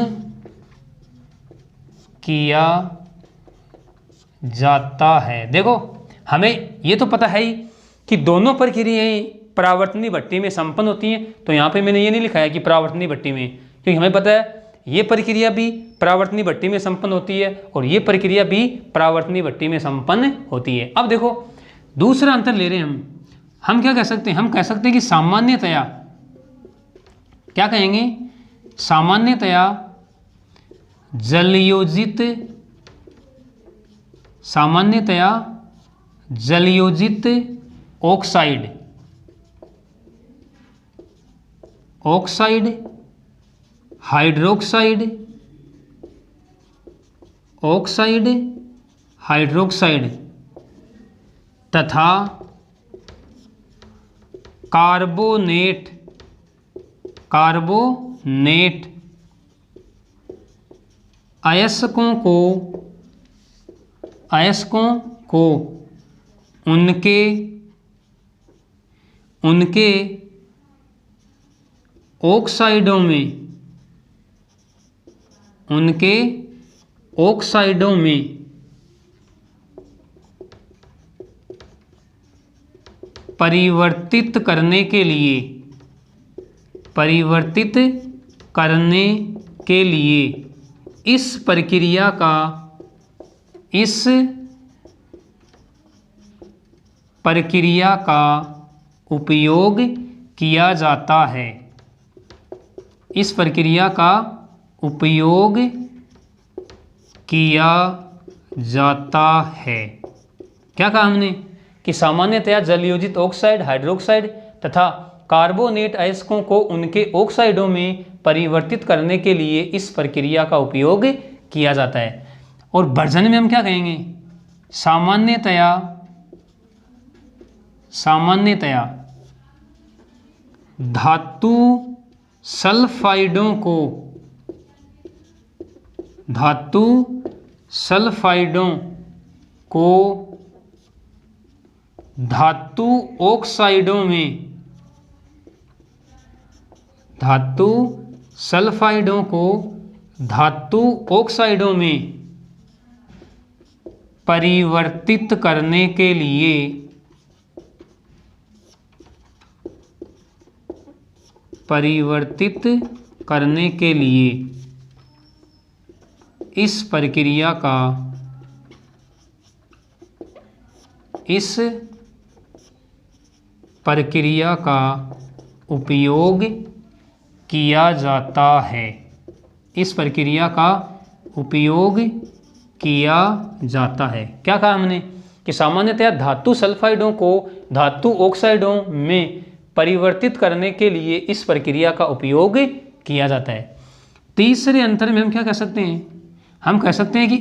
किया जाता है। देखो हमें ये तो पता है ही कि दोनों प्रक्रियाएं परावर्तनीय भट्टी में संपन्न होती हैं, तो यहाँ पे मैंने ये नहीं लिखा है कि परावर्तनीय भट्टी में, क्योंकि हमें पता है ये प्रक्रिया भी परावर्तनीय भट्टी में संपन्न होती है और ये प्रक्रिया भी परावर्तनीय भट्टी में संपन्न होती है। अब देखो दूसरा अंतर ले रहे हैं हम क्या कह सकते हैं, हम कह सकते हैं कि सामान्यतया, क्या कहेंगे, सामान्यतया जलयोजित ऑक्साइड हाइड्रोक्साइड तथा कार्बोनेट अयस्कों को उनके ऑक्साइडों में परिवर्तित करने के लिए इस प्रक्रिया का उपयोग किया जाता है। इस प्रक्रिया का उपयोग किया जाता है। क्या कहा हमने कि सामान्यतया जलयोजित ऑक्साइड, हाइड्रोक्साइड तथा कार्बोनेट अयस्कों को उनके ऑक्साइडों में परिवर्तित करने के लिए इस प्रक्रिया का उपयोग किया जाता है। और वर्जन में हम क्या कहेंगे, सामान्यतया धातु सल्फाइडों को धातु ऑक्साइडों में परिवर्तित करने के लिए इस प्रक्रिया का उपयोग किया जाता है। इस प्रक्रिया का उपयोग किया जाता है। क्या कहा हमने कि सामान्यतया धातु सल्फाइडों को धातु ऑक्साइडों में परिवर्तित करने के लिए इस प्रक्रिया का उपयोग किया जाता है। तीसरे अंतर में हम क्या कह सकते हैं, हम कह सकते हैं कि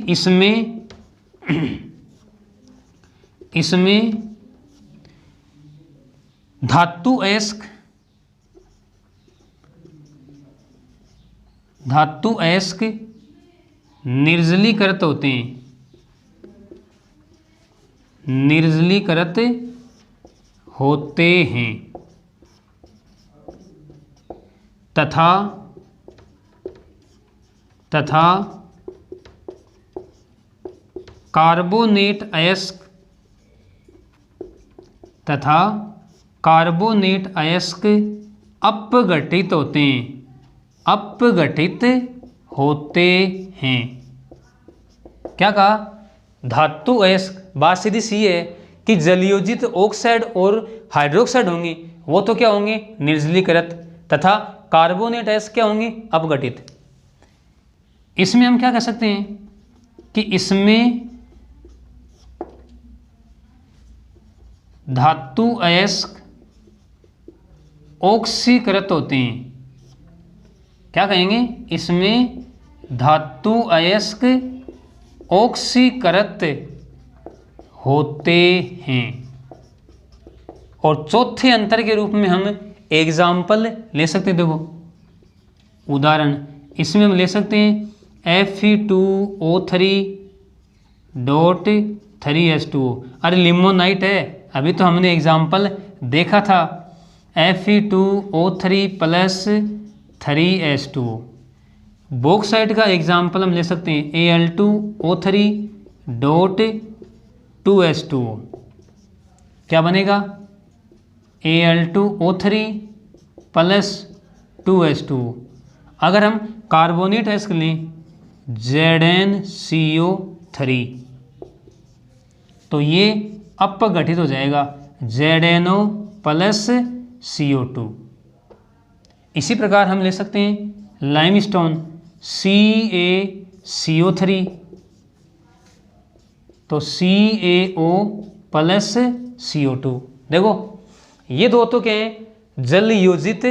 इसमें धातु अयस्क निर्जलीकृत होते हैं तथा कार्बोनेट अयस्क अपघटित होते हैं। क्या कहा, धातु अयस्क, बात सीधी सी है कि जलयोजित ऑक्साइड और हाइड्रोक्साइड होंगे वो तो क्या होंगे, निर्जलीकृत, तथा कार्बोनेट अयस्क क्या होंगे, अपघटित। इसमें हम क्या कह सकते हैं कि इसमें धातु अयस्क ऑक्सीकृत होते हैं। क्या कहेंगे, इसमें धातु अयस्क ऑक्सीकृत होते हैं। और चौथे अंतर के रूप में हम एग्जाम्पल ले सकते हैं। देखो उदाहरण इसमें हम ले सकते हैं Fe2O3.3H2O। अरे लिमोनाइट है, अभी तो हमने एग्जाम्पल देखा था Fe2O3+3H2O। बॉक्साइट का एग्जाम्पल हम ले सकते हैं Al2O3.2H2O। क्या बनेगा, Al2O3+2H2O। अगर हम कार्बोनेट अयस्क लें ZnCO3 तो ये अपघटित हो जाएगा ZnO प्लस CO2। इसी प्रकार हम ले सकते हैं लाइमस्टोन CaCO3 तो CaO प्लस CO2। देखो ये दो तो क्या है, जल योजित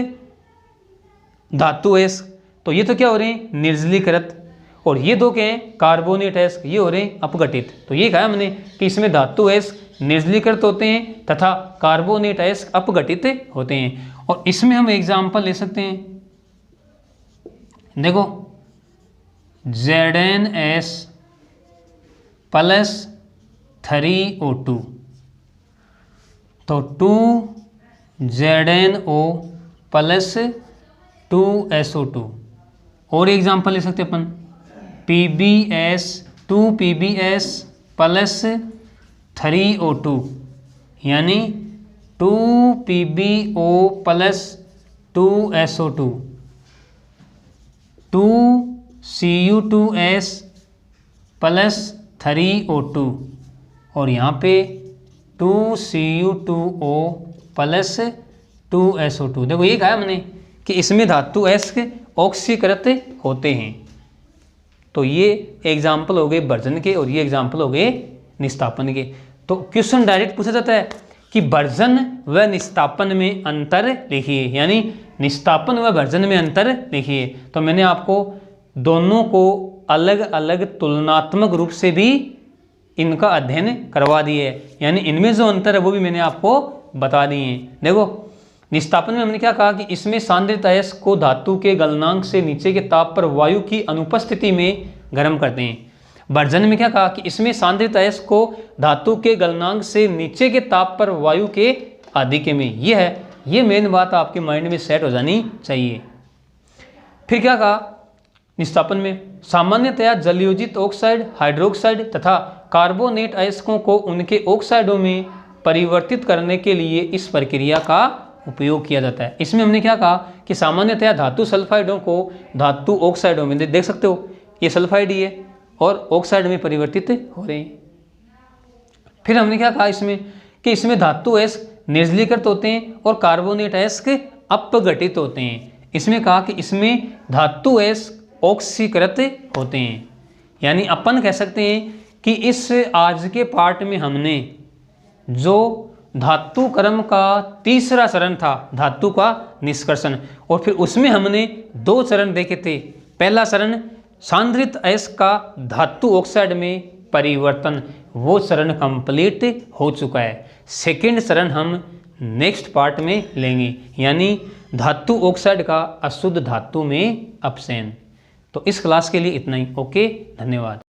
धातु अयस्क, तो ये तो क्या हो रहे हैं, निर्जलीकृत, और ये दो क्या हैं, कार्बोनेट अयस्क, ये हो रहे हैं अपघटित। तो ये कहा हमने कि इसमें धातु अयस्क निर्जलीकृत होते हैं तथा कार्बोनेट अयस्क अपघटित होते हैं। और इसमें हम एग्जाम्पल ले सकते हैं, देखो ZnS प्लस 3O2 तो 2ZnO प्लस 2SO2। और एग्जाम्पल ले सकते अपन PbS 2PbS प्लस 3O2 यानी 2PbO plus 2SO2 2Cu2S plus 3O2 और यहाँ पे 2Cu2O प्लस 2SO2। देखो ये कहा हमने कि इसमें धातु अयस्क ऑक्सीकृत होते हैं। तो ये एग्जाम्पल हो गए वर्जन के और ये एग्जाम्पल हो गए निस्तापन के। तो क्वेश्चन डायरेक्ट पूछा जाता है कि वर्जन व निस्तापन में अंतर लिखिए, यानी निस्तापन व वर्जन में अंतर लिखिए। तो मैंने आपको दोनों को अलग अलग तुलनात्मक रूप से भी इनका अध्ययन करवा दिए है, यानी इनमें जो अंतर है वो भी मैंने आपको बता दिए हैं। देखो निस्तापन में हमने क्या कहा कि इसमें सांद्रित अयस्क को धातु के गलनांक से नीचे के ताप पर वायु की अनुपस्थिति में गर्म करते हैं। वर्जन में क्या कहा कि इसमें सांद्रित अयस्क को धातु के गलनांक से नीचे के ताप पर वायु के आधिक्य में। ये है, ये मेन बात आपके माइंड में सेट हो जानी चाहिए। फिर क्या कहा निस्तापन में, सामान्यतया जलयोजित ऑक्साइड, हाइड्रोक्साइड तथा कार्बोनेट अयस्कों को उनके ऑक्साइडों में परिवर्तित करने के लिए इस प्रक्रिया का उपयोग किया जाता है। इसमें हमने क्या कहा कि सामान्यतया धातु सल्फाइडों को धातु ऑक्साइडों में, देख सकते हो ये सल्फाइड ही है और ऑक्साइड में परिवर्तित हो रहे हैं। फिर हमने क्या कहा इसमें कि इसमें धातु अयस्क निर्जलीकृत होते हैं और कार्बोनेट अयस्क अपघटित होते हैं। इसमें कहा कि इसमें धातु अयस्क ऑक्सीकृत होते हैं, यानी अपन कह सकते हैं कि इस आज के पार्ट में हमने जो धातु क्रम का तीसरा चरण था धातु का निष्कर्षण, और फिर उसमें हमने दो चरण देखे थे। पहला चरण सांद्रित अयस्क का धातु ऑक्साइड में परिवर्तन, वो चरण कंप्लीट हो चुका है। सेकंड चरण हम नेक्स्ट पार्ट में लेंगे, यानी धातु ऑक्साइड का अशुद्ध धातु में अपचयन। तो इस क्लास के लिए इतना ही। ओके, धन्यवाद।